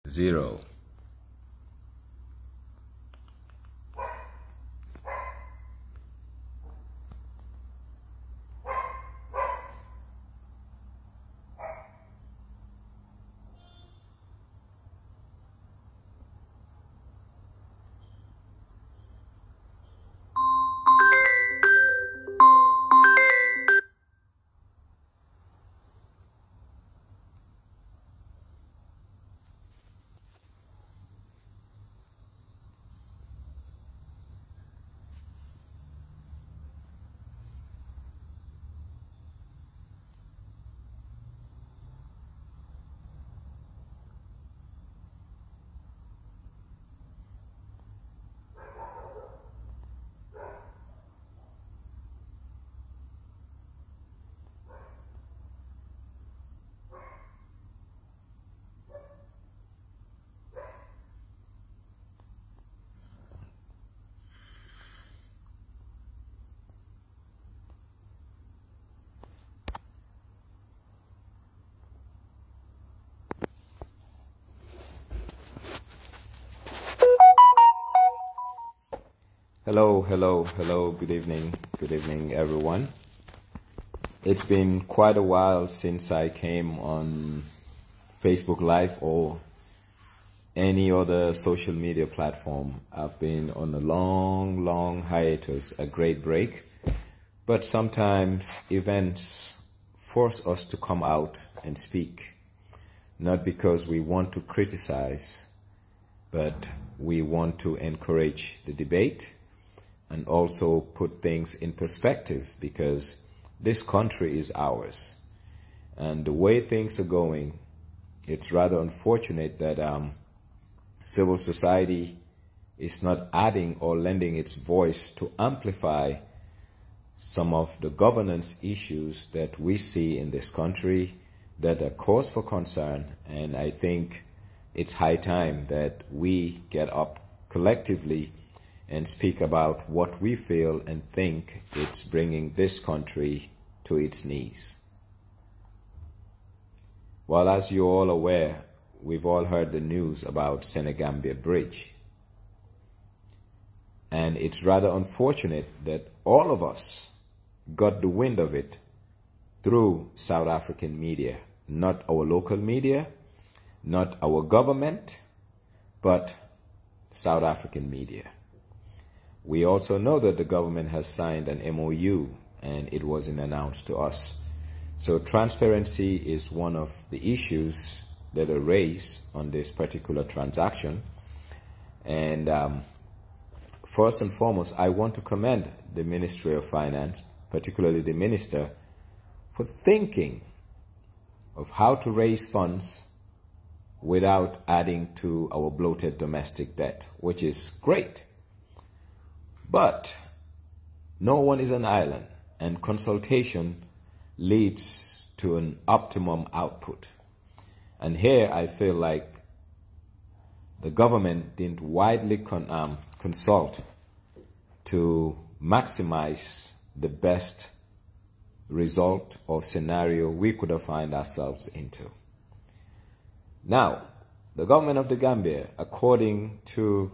0. Hello, good evening everyone. It's been quite a while since I came on Facebook Live or any other social media platform. I've been on a long hiatus, a great break, but sometimes events force us to come out and speak, not because we want to criticize, but we want to encourage the debate and also put things in perspective, because this country is ours. And the way things are going, it's rather unfortunate that civil society is not adding or lending its voice to amplify some of the governance issues that we see in this country that are cause for concern. And I think it's high time that we get up collectively and speak about what we feel and think it's bringing this country to its knees. Well, as you're all aware, we've all heard the news about Senegambia Bridge. And it's rather unfortunate that all of us got the wind of it through South African media, not our local media, not our government, but South African media. We also know that the government has signed an MOU and it wasn't announced to us. So transparency is one of the issues that are raised on this particular transaction. And first and foremost, I want to commend the Ministry of Finance, particularly the Minister, for thinking of how to raise funds without adding to our bloated domestic debt, which is great. But no one is an island, and consultation leads to an optimum output. And here I feel like the government didn't widely consult to maximize the best result or scenario we could have found ourselves into. Now, the government of the Gambia, according to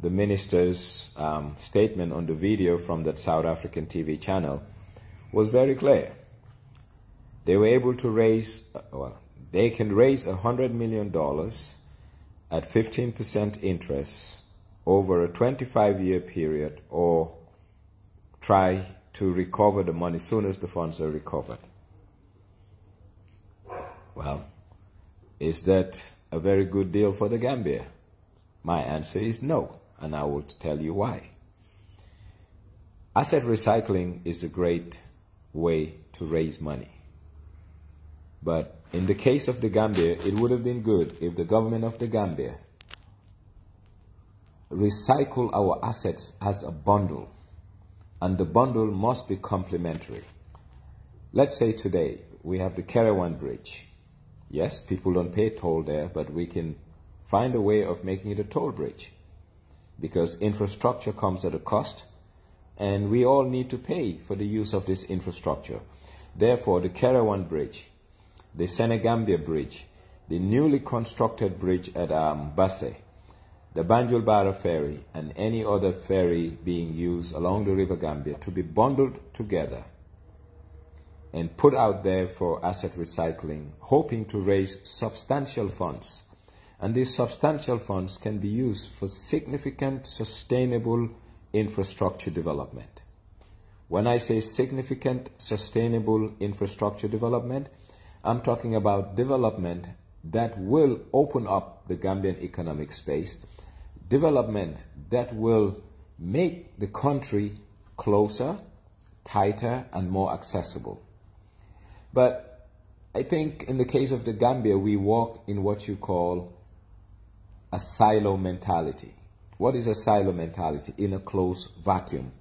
the minister's statement on the video from that South African TV channel, was very clear. They were able to raise, they can raise $100 million at 15% interest over a 25-year period, or try to recover the money as soon as the funds are recovered. Well, is that a very good deal for the Gambia? My answer is no, and I will tell you why. Asset recycling is a great way to raise money. But in the case of the Gambia, it would have been good if the government of the Gambia recycle our assets as a bundle, and the bundle must be complementary. Let's say today we have the Kerewan Bridge. Yes, people don't pay toll there, but we can find a way of making it a toll bridge, because infrastructure comes at a cost, and we all need to pay for the use of this infrastructure. Therefore, the Kerewan Bridge, the Senegambia Bridge, the newly constructed bridge at Basse, the Banjul-Bara ferry, and any other ferry being used along the River Gambia to be bundled together and put out there for asset recycling, hoping to raise substantial funds. And these substantial funds can be used for significant sustainable infrastructure development. When I say significant sustainable infrastructure development, I'm talking about development that will open up the Gambian economic space, development that will make the country closer, tighter, and more accessible. But I think in the case of the Gambia, we walk in what you call a silo mentality. What is a silo mentality? In a closed vacuum.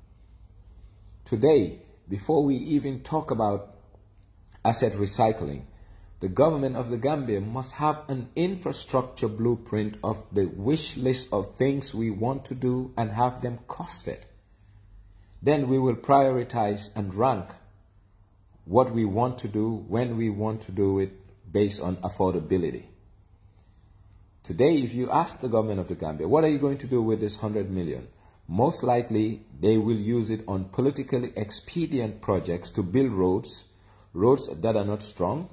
Today, before we even talk about asset recycling, the government of the Gambia must have an infrastructure blueprint of the wish list of things we want to do and have them costed. Then we will prioritize and rank what we want to do, when we want to do it, based on affordability. Today, if you ask the government of the Gambia, what are you going to do with this 100 million? Most likely, they will use it on politically expedient projects to build roads that are not strong,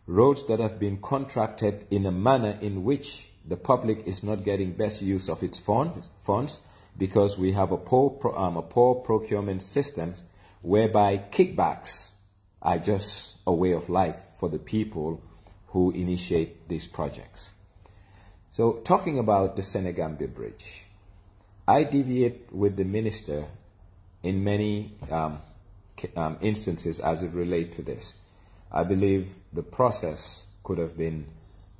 roads that have been contracted in a manner in which the public is not getting best use of its funds, because we have a poor procurement system whereby kickbacks are just a way of life for the people who initiate these projects. So talking about the Senegambia Bridge, I deviate with the minister in many instances as it relates to this. I believe the process could have been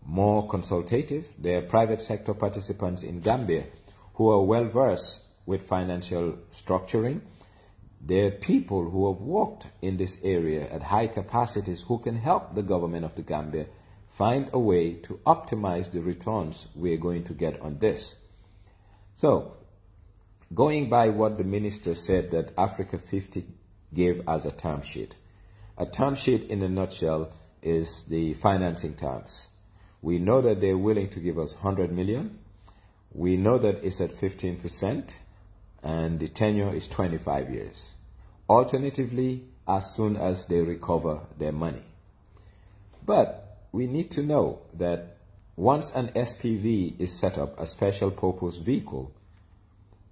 more consultative. There are private sector participants in Gambia who are well versed with financial structuring. There are people who have worked in this area at high capacities who can help the government of the Gambia find a way to optimize the returns we're going to get on this. So, going by what the minister said that Africa 50 gave as a term sheet. A term sheet in a nutshell is the financing terms. We know that they're willing to give us 100 million. We know that it's at 15%. And the tenure is 25 years. Alternatively, as soon as they recover their money. But we need to know that once an SPV is set up, a special purpose vehicle,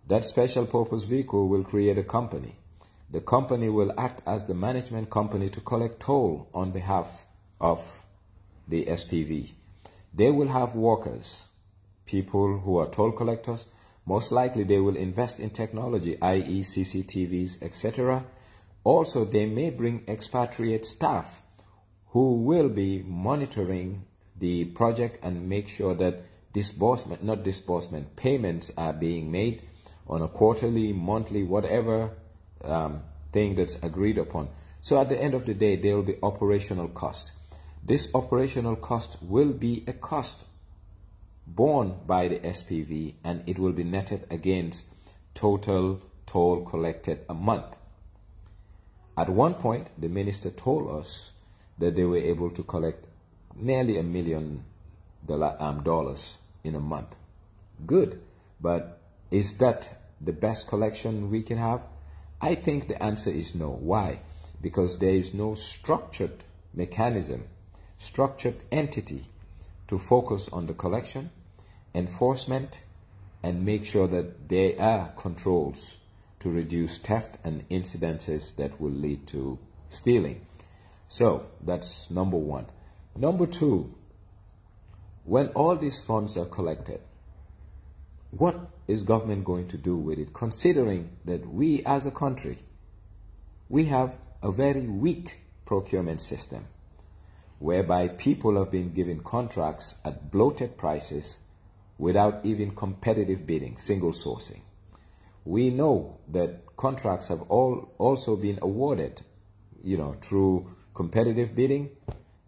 that special purpose vehicle will create a company. The company will act as the management company to collect toll on behalf of the SPV. They will have workers, people who are toll collectors. Most likely they will invest in technology, i.e. CCTVs, etc. Also, they may bring expatriate staff who will be monitoring the project and make sure that payments are being made on a quarterly, monthly, whatever thing that's agreed upon. So at the end of the day, there will be operational cost. This operational cost will be a cost borne by the SPV, and it will be netted against total toll collected a month. At one point, the minister told us that they were able to collect nearly $1 million in a month. Good, but is that the best collection we can have? I think the answer is no. Why? Because there is no structured mechanism, structured entity to focus on the collection, enforcement, and make sure that there are controls to reduce theft and incidences that will lead to stealing. So that's number one. Number two, when all these funds are collected, what is government going to do with it, considering that we as a country, we have a very weak procurement system whereby people have been given contracts at bloated prices without even competitive bidding, single sourcing. We know that contracts have also been awarded, through competitive bidding,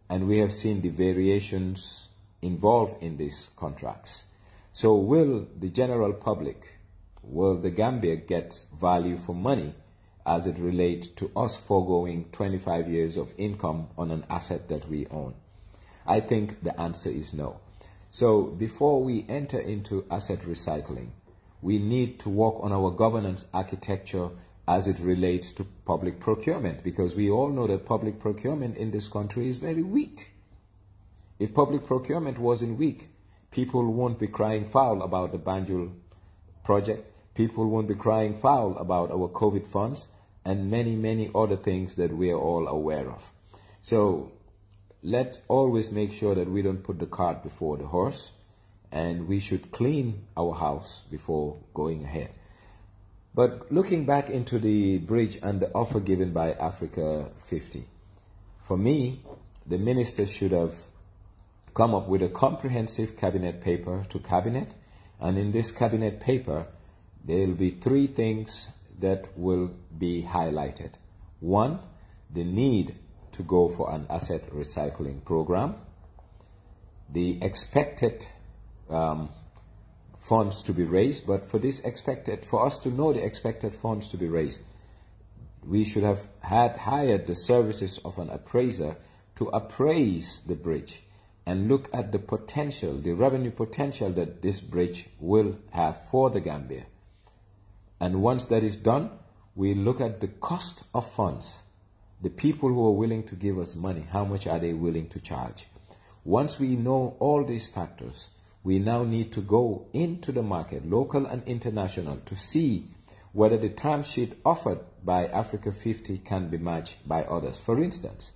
and we have seen the variations involved in these contracts. So will the general public, will the Gambia get value for money as it relates to us foregoing 25 years of income on an asset that we own? I think the answer is no. So before we enter into asset recycling, we need to work on our governance architecture as it relates to public procurement, because we all know that public procurement in this country is very weak. If public procurement wasn't weak, people won't be crying foul about the Banjul project. People won't be crying foul about our COVID funds and many, many other things that we are all aware of. So let's always make sure that we don't put the cart before the horse, and we should clean our house before going ahead. But looking back into the bridge and the offer given by Africa 50, for me, the ministers should have come up with a comprehensive cabinet paper to cabinet, and in this cabinet paper, there will be 3 things that will be highlighted. 1, the need to go for an asset recycling program, the expected funds to be raised, but for us to know the expected funds to be raised, we should have hired the services of an appraiser to appraise the bridge and look at the potential, the revenue potential that this bridge will have for the Gambia. And once that is done, we look at the cost of funds. The people who are willing to give us money, how much are they willing to charge? Once we know all these factors, we now need to go into the market, local and international, to see whether the term sheet offered by Africa 50 can be matched by others. For instance,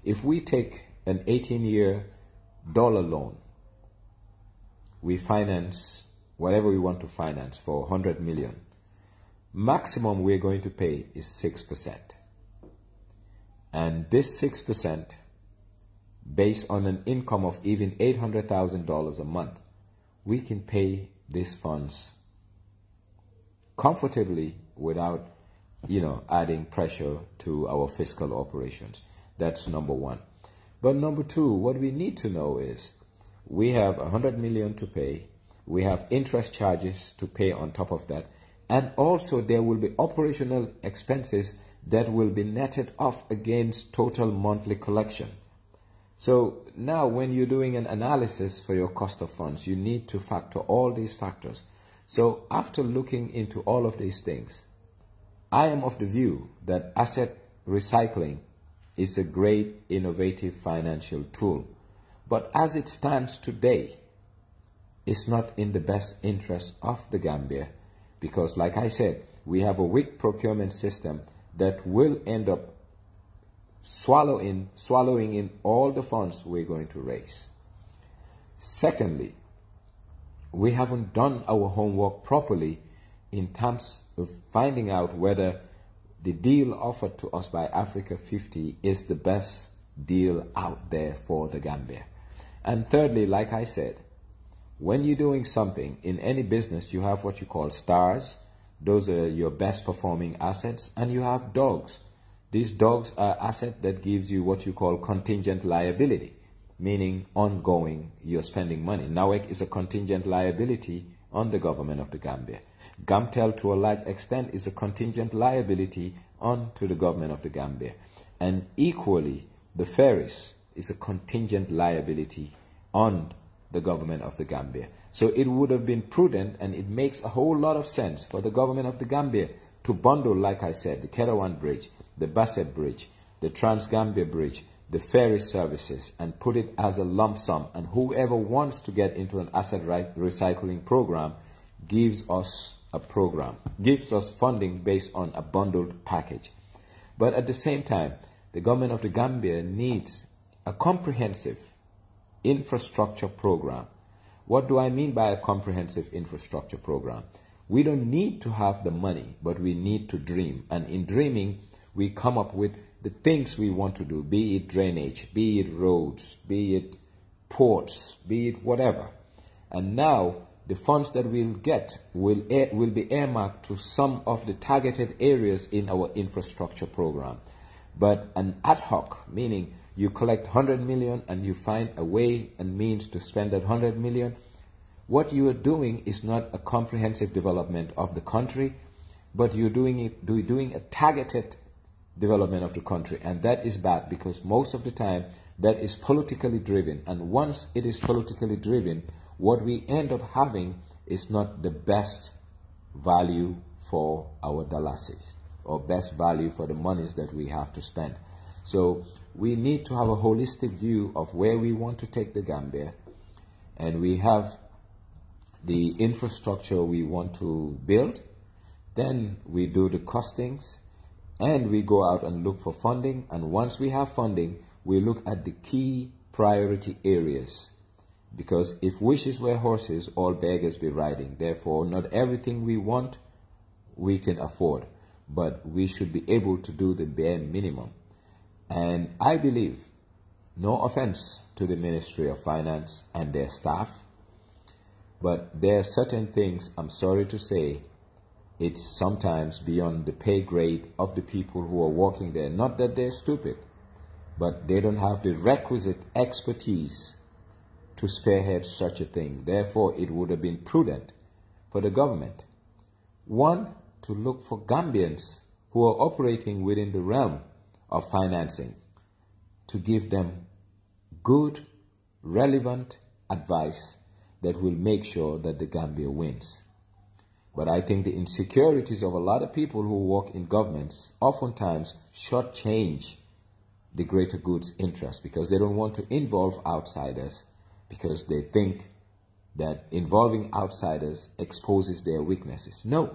if we take an 18-year dollar loan, we finance whatever we want to finance for 100 million. Maximum we're going to pay is 6%. And this 6%, based on an income of even $800,000 a month, we can pay these funds comfortably without, adding pressure to our fiscal operations. That's number 1. But number 2, what we need to know is we have 100 million to pay. We have interest charges to pay on top of that. And also there will be operational expenses that will be netted off against total monthly collection. So now when you're doing an analysis for your cost of funds, you need to factor all these factors. So after looking into all of these things, I am of the view that asset recycling is a great innovative financial tool. But as it stands today, it's not in the best interest of the Gambia, because like I said, we have a weak procurement system that will end up swallowing in all the funds we're going to raise. Secondly, we haven't done our homework properly in terms of finding out whether the deal offered to us by Africa 50 is the best deal out there for the Gambia. And thirdly, like I said, when you're doing something in any business, you have what you call stars. Those are your best performing assets, and you have dogs. These dogs are assets that gives you what you call contingent liability, meaning ongoing, you're spending money. NAWEC is a contingent liability on the government of the Gambia. GAMTEL, to a large extent, is a contingent liability on to the government of the Gambia. And equally, the ferries is a contingent liability on the government of the Gambia. So it would have been prudent, and it makes a whole lot of sense for the government of the Gambia to bundle, like I said, the Kerewan Bridge, the Bassett Bridge, the Trans-Gambia Bridge, the ferry services, and put it as a lump sum. And whoever wants to get into an asset recycling program gives us a program, gives us funding based on a bundled package. But at the same time, the government of the Gambia needs a comprehensive infrastructure program. What do I mean by a comprehensive infrastructure program? We don't need to have the money, but we need to dream. And in dreaming, we come up with the things we want to do, be it drainage, be it roads, be it ports, be it whatever. And now the funds that we'll get will be earmarked to some of the targeted areas in our infrastructure program. But an ad hoc, meaning you collect 100 million and you find a way and means to spend that 100 million, what you are doing is not a comprehensive development of the country, but you're doing a targeted development of the country. And that is bad, because most of the time that is politically driven. And once it is politically driven, what we end up having is not the best value for our dollars, or best value for the monies that we have to spend. So we need to have a holistic view of where we want to take the Gambia, and we have the infrastructure we want to build. Then we do the costings, and we go out and look for funding. And once we have funding, we look at the key priority areas. Because if wishes were horses, all beggars be riding. Therefore, not everything we want we can afford, but we should be able to do the bare minimum. And I believe, no offense to the Ministry of Finance and their staff, but there are certain things, I'm sorry to say, it's sometimes beyond the pay grade of the people who are working there. Not that they're stupid, but they don't have the requisite expertise to spearhead such a thing. Therefore, it would have been prudent for the government, one, to look for Gambians who are operating within the realm of financing, to give them good, relevant advice that will make sure that the Gambia wins. But I think the insecurities of a lot of people who work in governments oftentimes shortchange the greater good's interest, because they don't want to involve outsiders, because they think that involving outsiders exposes their weaknesses. No.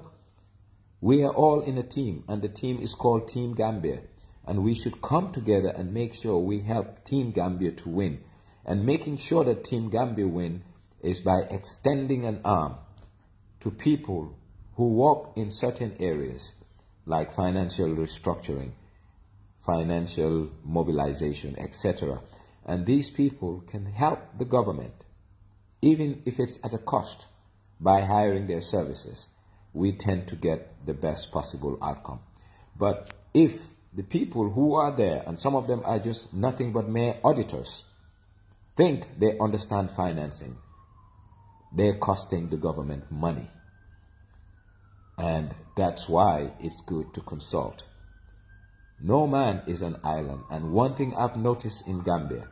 We are all in a team, and the team is called Team Gambia. And we should come together and make sure we help Team Gambia to win. And making sure that Team Gambia win is by extending an arm to people who work in certain areas, like financial restructuring, financial mobilization, etc. And these people can help the government, even if it's at a cost, by hiring their services. We tend to get the best possible outcome. But if the people who are there, and some of them are just nothing but mere auditors, think they understand financing, they're costing the government money. And that's why it's good to consult. No man is an island. And one thing I've noticed in Gambia,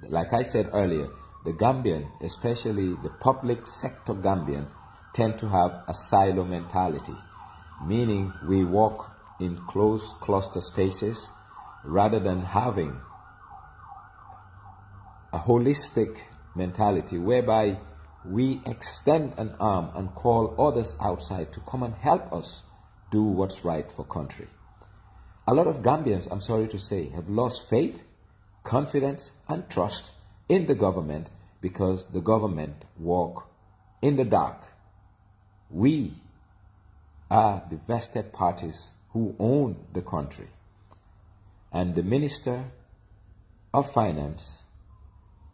like I said earlier, the Gambian, especially the public sector Gambian, tend to have a silo mentality, meaning we walk in close cluster spaces rather than having a holistic mentality whereby we extend an arm and call others outside to come and help us do what's right for country. A lot of Gambians, I'm sorry to say, have lost faith, confidence, and trust in the government because the government walk in the dark. We are the vested parties who own the country. And the Minister of Finance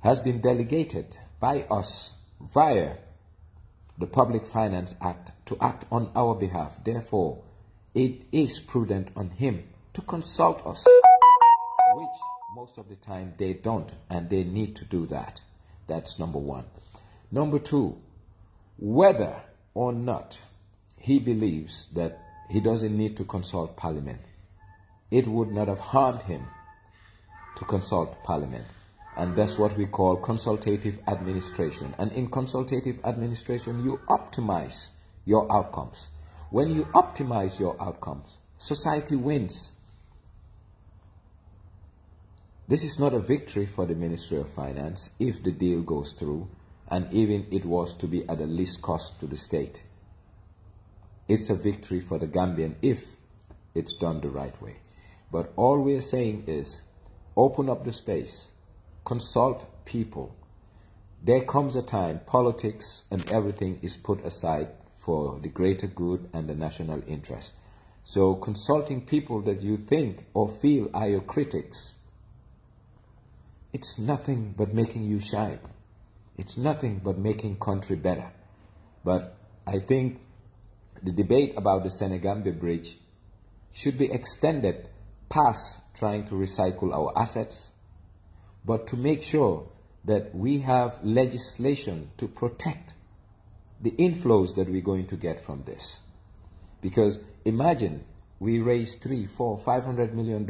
has been delegated by us via the Public Finance Act to act on our behalf. Therefore, it is prudent on him to consult us, which most of the time they don't, and they need to do that. That's number one. Number two, whether or not he believes that he doesn't need to consult Parliament, it would not have harmed him to consult Parliament. And that's what we call consultative administration. And in consultative administration, you optimize your outcomes. When you optimize your outcomes, society wins. This is not a victory for the Ministry of Finance if the deal goes through, and even it was to be at the least cost to the state. It's a victory for the Gambian if it's done the right way. But all we're saying is open up the space, consult people. There comes a time politics and everything is put aside for the greater good and the national interest. So consulting people that you think or feel are your critics, it's nothing but making you shine. It's nothing but making country better. But I think the debate about the Senegambia bridge should be extended past trying to recycle our assets, but to make sure that we have legislation to protect the inflows that we're going to get from this. Because imagine we raise $300, $400, $500 million,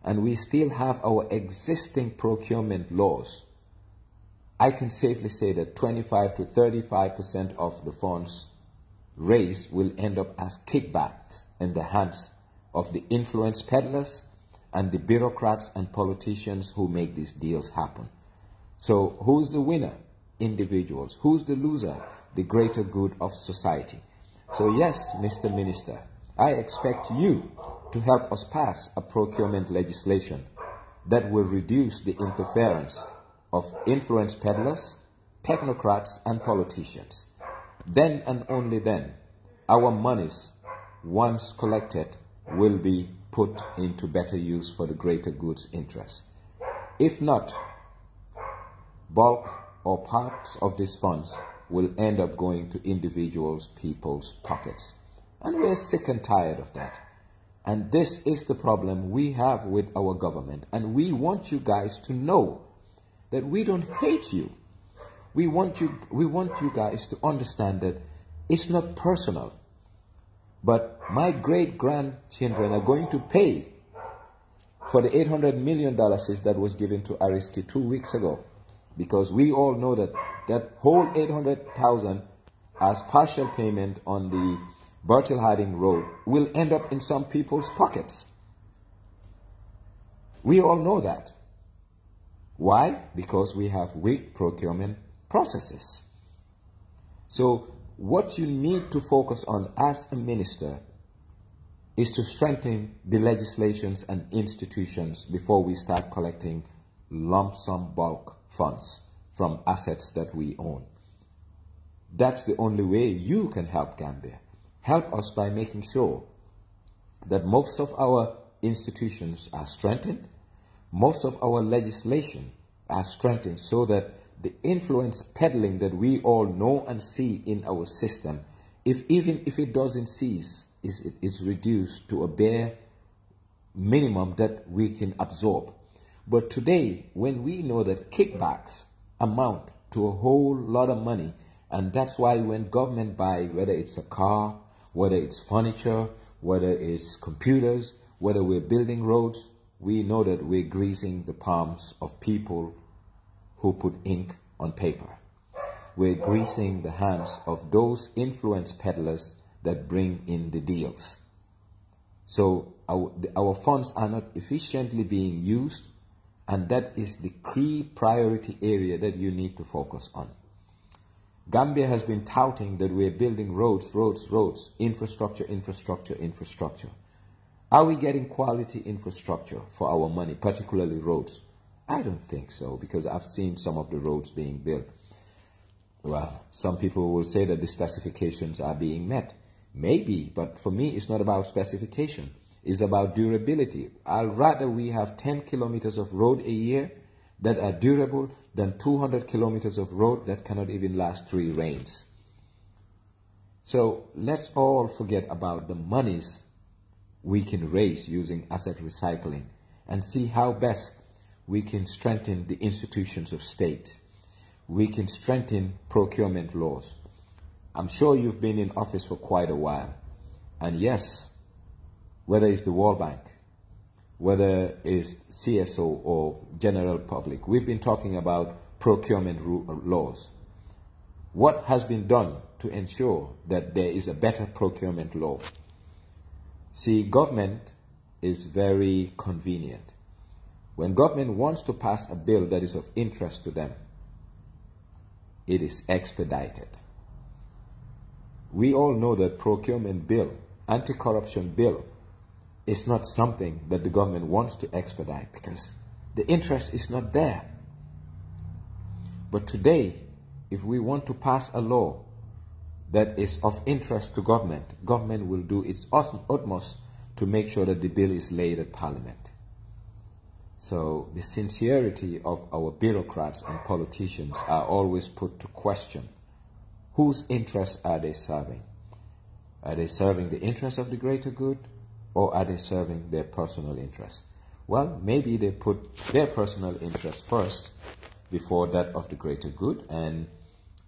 and we still have our existing procurement laws, I can safely say that 25 to 35% of the funds raised will end up as kickbacks in the hands of the influence peddlers and the bureaucrats and politicians who make these deals happen. So who's the winner? Individuals. Who's the loser? The greater good of society. So yes, Mr. Minister, I expect you to help us pass a procurement legislation that will reduce the interference of influence peddlers, technocrats, and politicians. Then and only then, our monies, once collected, will be put into better use for the greater good's interest. If not, bulk or parts of these funds will end up going to individuals, people's pockets. And we're sick and tired of that. And this is the problem we have with our government. And we want you guys to know that we don't hate you. We want you guys to understand that it's not personal. But my great-grandchildren are going to pay for the $800 million that was given to Aristide 2 weeks ago. Because we all know that that whole 800,000 as partial payment on the Bertil Harding Road will end up in some people's pockets. We all know that. Why? Because we have weak procurement processes. So what you need to focus on as a minister is to strengthen the legislations and institutions before we start collecting lump sum bulk funds from assets that we own. That's the only way you can help Gambia. Help us by making sure that most of our institutions are strengthened, most of our legislation are strengthened so that the influence peddling that we all know and see in our system, even if it doesn't cease, it's reduced to a bare minimum that we can absorb. But today, when we know that kickbacks amount to a whole lot of money, and that's why when government buy, whether it's a car, whether it's furniture, whether it's computers, whether we're building roads, we know that we're greasing the palms of people who put ink on paper. We're greasing the hands of those influence peddlers that bring in the deals. So our funds are not efficiently being used, and that is the key priority area that you need to focus on. Gambia has been touting that we're building roads, infrastructure. Are we getting quality infrastructure for our money, particularly roads? I don't think so, because I've seen some of the roads being built. Well, some people will say that the specifications are being met. Maybe, but for me, it's not about specification. It's about durability. I'd rather we have 10 kilometers of road a year that are durable than 200 kilometers of road that cannot even last 3 rains. So let's all forget about the monies we can raise using asset recycling and see how best we can strengthen the institutions of state. We can strengthen procurement laws. I'm sure you've been in office for quite a while. And yes, whether it's the World Bank, whether it's CSO or general public, we've been talking about procurement laws. What has been done to ensure that there is a better procurement law? See, government is very convenient. When government wants to pass a bill that is of interest to them, it is expedited. We all know that procurement bill, anti-corruption bill, is not something that the government wants to expedite because the interest is not there. But today, if we want to pass a law that is of interest to government, government will do its utmost to make sure that the bill is laid at Parliament. So the sincerity of our bureaucrats and politicians are always put to question. Whose interests are they serving? Are they serving the interests of the greater good, or are they serving their personal interests? Well, maybe they put their personal interests first before that of the greater good, and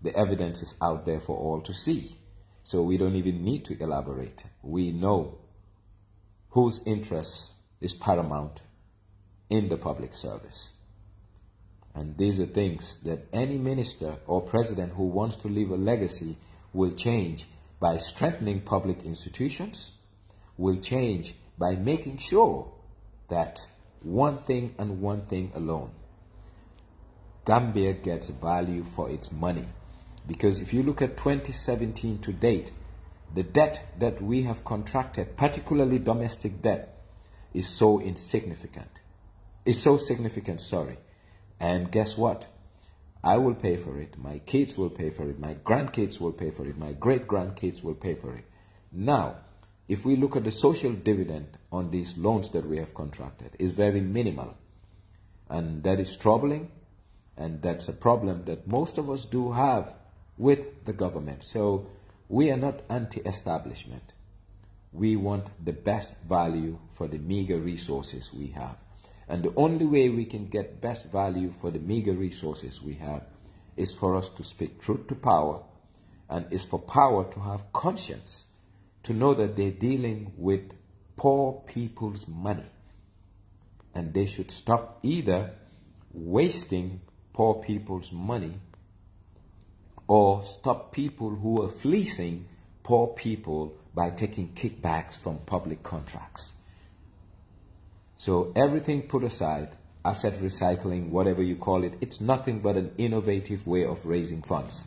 the evidence is out there for all to see. So we don't even need to elaborate. We know whose interest is paramount in the public service. And these are things that any minister or president who wants to leave a legacy will change by strengthening public institutions, will change by making sure that one thing and one thing alone, Gambia gets value for its money. Because if you look at 2017 to date, the debt that we have contracted, particularly domestic debt, is so insignificant. It's so significant, sorry. And guess what? I will pay for it. My kids will pay for it. My grandkids will pay for it. My great-grandkids will pay for it. Now, if we look at the social dividend on these loans that we have contracted, it's very minimal. And that is troubling. And that's a problem that most of us do have with the government. So we are not anti-establishment. We want the best value for the meager resources we have. And the only way we can get best value for the meager resources we have is for us to speak truth to power, and is for power to have conscience, to know that they're dealing with poor people's money. And they should stop either wasting poor people's money or stop people who are fleecing poor people by taking kickbacks from public contracts. So everything put aside, asset recycling, whatever you call it, it's nothing but an innovative way of raising funds.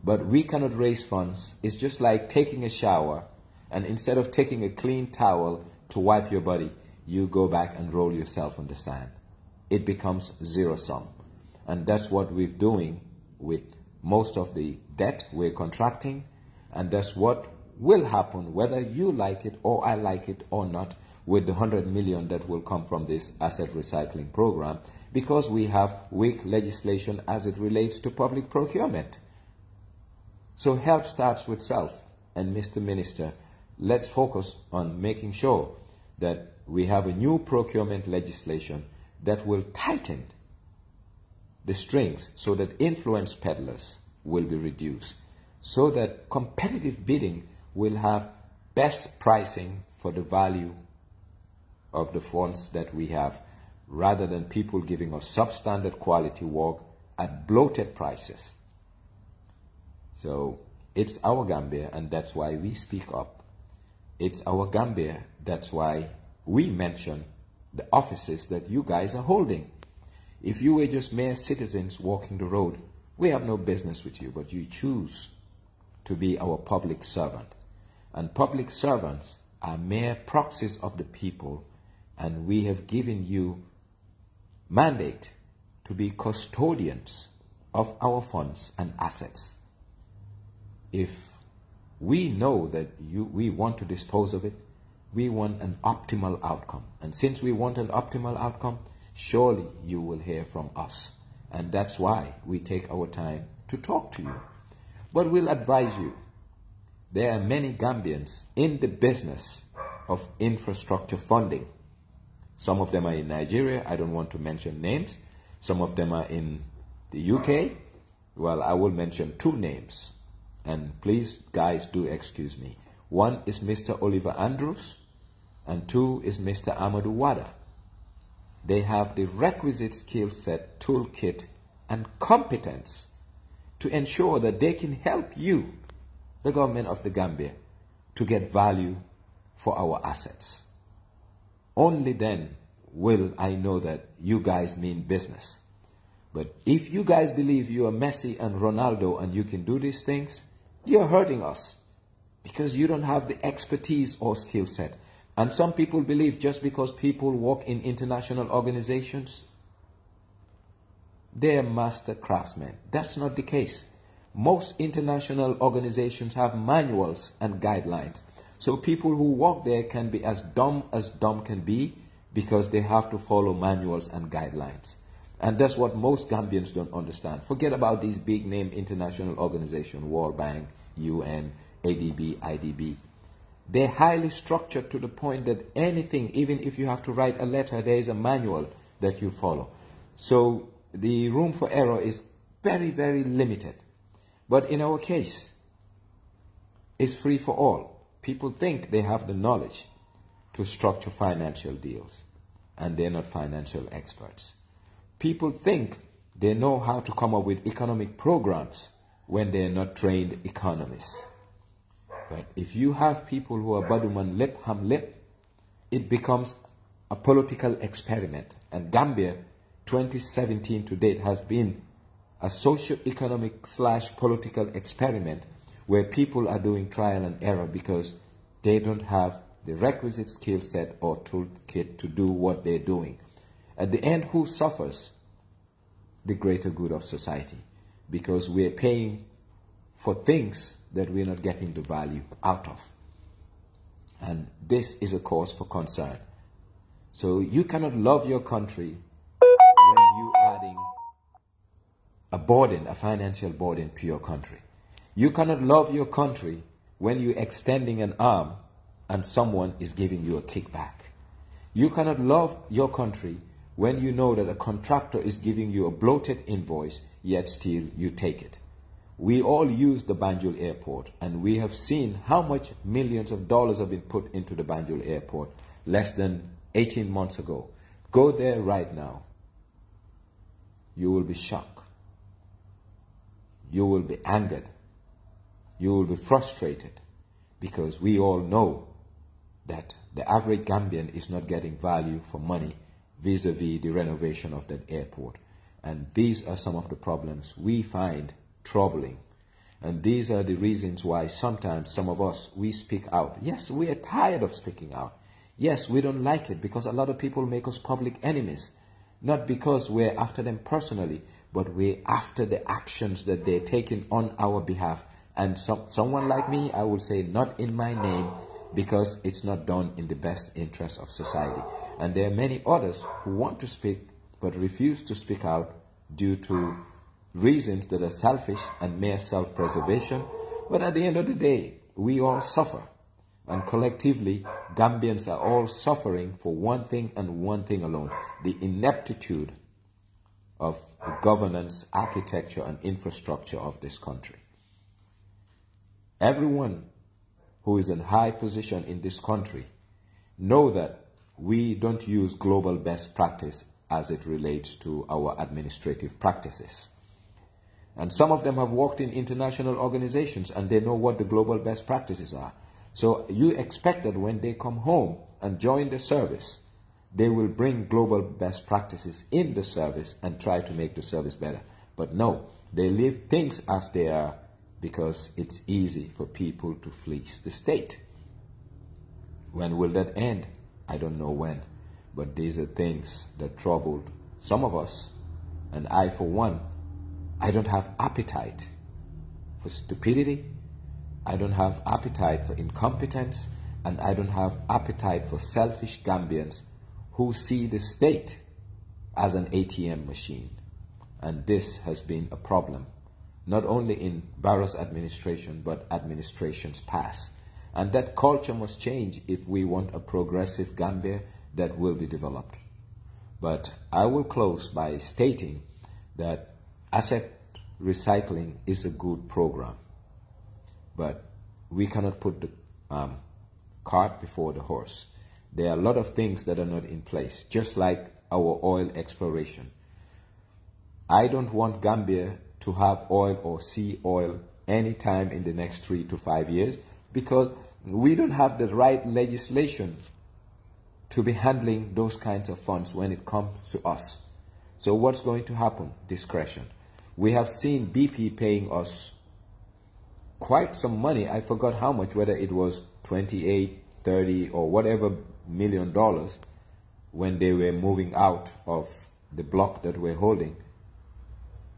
But we cannot raise funds. It's just like taking a shower, and instead of taking a clean towel to wipe your body, you go back and roll yourself on the sand. It becomes zero sum. And that's what we're doing with most of the debt we're contracting. And that's what will happen, whether you like it or I like it or not, with the 100 million that will come from this asset recycling program, because we have weak legislation as it relates to public procurement. So help starts with self. And Mr. Minister, let's focus on making sure that we have a new procurement legislation that will tighten the strings so that influence peddlers will be reduced, so that competitive bidding will have best pricing for the value of the funds that we have, rather than people giving us substandard quality work at bloated prices. So it's our Gambia, and that's why we speak up. It's our Gambia, that's why we mention the offices that you guys are holding. If you were just mere citizens walking the road, we have no business with you, but you choose to be our public servant. And public servants are mere proxies of the people, and we have given you mandate to be custodians of our funds and assets. If we know that we want to dispose of it, we want an optimal outcome. And since we want an optimal outcome, surely you will hear from us. And that's why we take our time to talk to you. But we'll advise you. There are many Gambians in the business of infrastructure funding. Some of them are in Nigeria. I don't want to mention names. Some of them are in the UK. Well, I will mention two names. And please, guys, do excuse me. One is Mr. Oliver Andrews, and two is Mr. Amadou Wada. They have the requisite skill set, toolkit, and competence to ensure that they can help you, the government of the Gambia, to get value for our assets. Only then will I know that you guys mean business. But if you guys believe you are Messi and Ronaldo and you can do these things, you're hurting us, because you don't have the expertise or skill set. And some people believe just because people work in international organizations, they're master craftsmen. That's not the case. Most international organizations have manuals and guidelines. So people who work there can be as dumb can be, because they have to follow manuals and guidelines. And that's what most Gambians don't understand. Forget about these big name international organizations, World Bank, UN, ADB, IDB. They're highly structured to the point that anything, even if you have to write a letter, there is a manual that you follow. So the room for error is very, very limited. But in our case, it's free for all. People think they have the knowledge. to structure financial deals, and they're not financial experts. People think they know how to come up with economic programs when they're not trained economists. But if you have people who are baduman lip ham lip, it becomes a political experiment. And Gambia, 2017 to date, has been a socio-economic / political experiment where people are doing trial and error because they don't have the requisite skill set or toolkit to do what they're doing. At the end, who suffers? The greater good of society, because we're paying for things that we're not getting the value out of. And this is a cause for concern. So you cannot love your country when you're adding a burden, a financial burden to your country. You cannot love your country when you're extending an arm and someone is giving you a kickback. You cannot love your country when you know that a contractor is giving you a bloated invoice, yet still you take it. We all use the Banjul airport, and we have seen how much millions of dollars have been put into the Banjul airport less than 18 months ago. Go there right now. You will be shocked. You will be angered. You will be frustrated, because we all know that the average Gambian is not getting value for money vis-a-vis the renovation of that airport. And these are some of the problems we find troubling. And these are the reasons why sometimes some of us, we speak out. Yes, we are tired of speaking out. Yes, we don't like it because a lot of people make us public enemies. Not because we're after them personally, but we're after the actions that they're taking on our behalf. And someone like me, I will say not in my name, because it's not done in the best interest of society. And there are many others who want to speak but refuse to speak out due to reasons that are selfish and mere self-preservation. But at the end of the day, we all suffer. And collectively, Gambians are all suffering for one thing and one thing alone: the ineptitude of the governance, architecture, and infrastructure of this country. Everyone who is in high position in this country know that we don't use global best practice as it relates to our administrative practices. And some of them have worked in international organizations and they know what the global best practices are. So you expect that when they come home and join the service, they will bring global best practices in the service and try to make the service better. But no, they leave things as they are because it's easy for people to fleece the state. When will that end? I don't know when, but these are things that troubled some of us. And I, for one, I don't have appetite for stupidity. I don't have appetite for incompetence, and I don't have appetite for selfish Gambians who see the state as an ATM machine. And this has been a problem, not only in Barrow's administration, but administrations past. And that culture must change if we want a progressive Gambia that will be developed. But I will close by stating that asset recycling is a good program. But we cannot put the cart before the horse. There are a lot of things that are not in place, just like our oil exploration. I don't want Gambia to have oil or see oil anytime in the next 3 to 5 years, because we don't have the right legislation to be handling those kinds of funds when it comes to us. So what's going to happen? Discretion. We have seen BP paying us quite some money. I forgot how much, whether it was 28, 30 or whatever $1 million when they were moving out of the block that we're holding.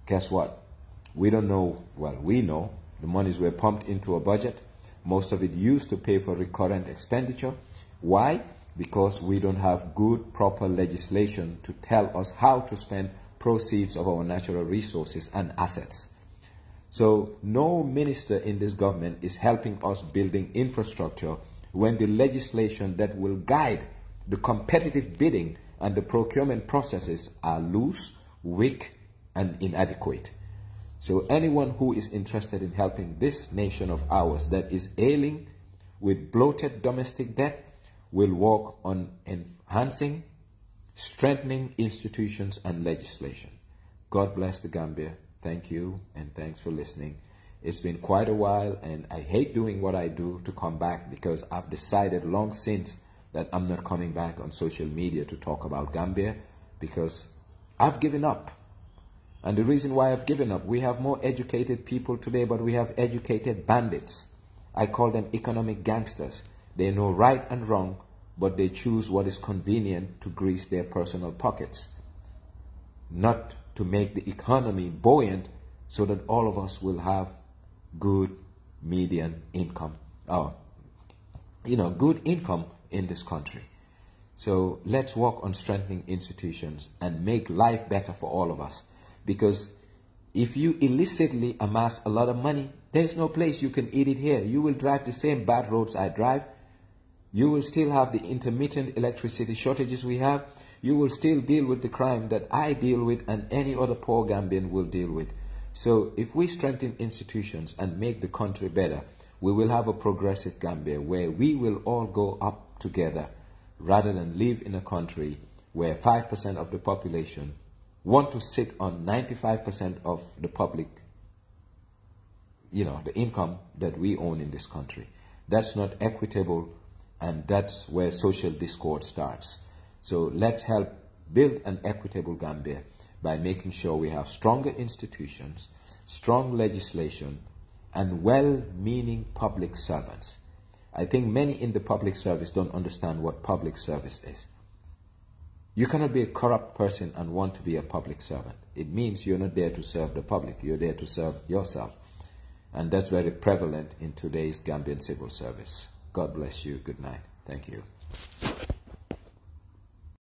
Guess what? We don't know. Well, we know the monies were pumped into a budget. Most of it used to pay for recurrent expenditure. Why? Because we don't have good, proper legislation to tell us how to spend proceeds of our natural resources and assets. So no minister in this government is helping us building infrastructure when the legislation that will guide the competitive bidding and the procurement processes are loose, weak, and inadequate. So anyone who is interested in helping this nation of ours that is ailing with bloated domestic debt, will work on enhancing, strengthening institutions and legislation. God bless the Gambia. Thank you, and thanks for listening. It's been quite a while, and I hate doing what I do to come back, because I've decided long since that I'm not coming back on social media to talk about Gambia, because I've given up. And the reason why I've given up, we have more educated people today, but we have educated bandits. I call them economic gangsters. They know right and wrong, but they choose what is convenient to grease their personal pockets, not to make the economy buoyant so that all of us will have good median income, good income in this country. So let's work on strengthening institutions and make life better for all of us. Because if you illicitly amass a lot of money, there's no place you can eat it here. You will drive the same bad roads I drive. You will still have the intermittent electricity shortages we have. You will still deal with the crime that I deal with and any other poor Gambian will deal with. So if we strengthen institutions and make the country better, we will have a progressive Gambia where we will all go up together, rather than live in a country where 5% of the population want to sit on 95% of the public, the income that we own in this country. That's not equitable, and that's where social discord starts. So let's help build an equitable Gambia by making sure we have stronger institutions, strong legislation, and well-meaning public servants. I think many in the public service don't understand what public service is. You cannot be a corrupt person and want to be a public servant. It means you're not there to serve the public, you're there to serve yourself. And that's very prevalent in today's Gambian civil service. God bless you. Good night. Thank you.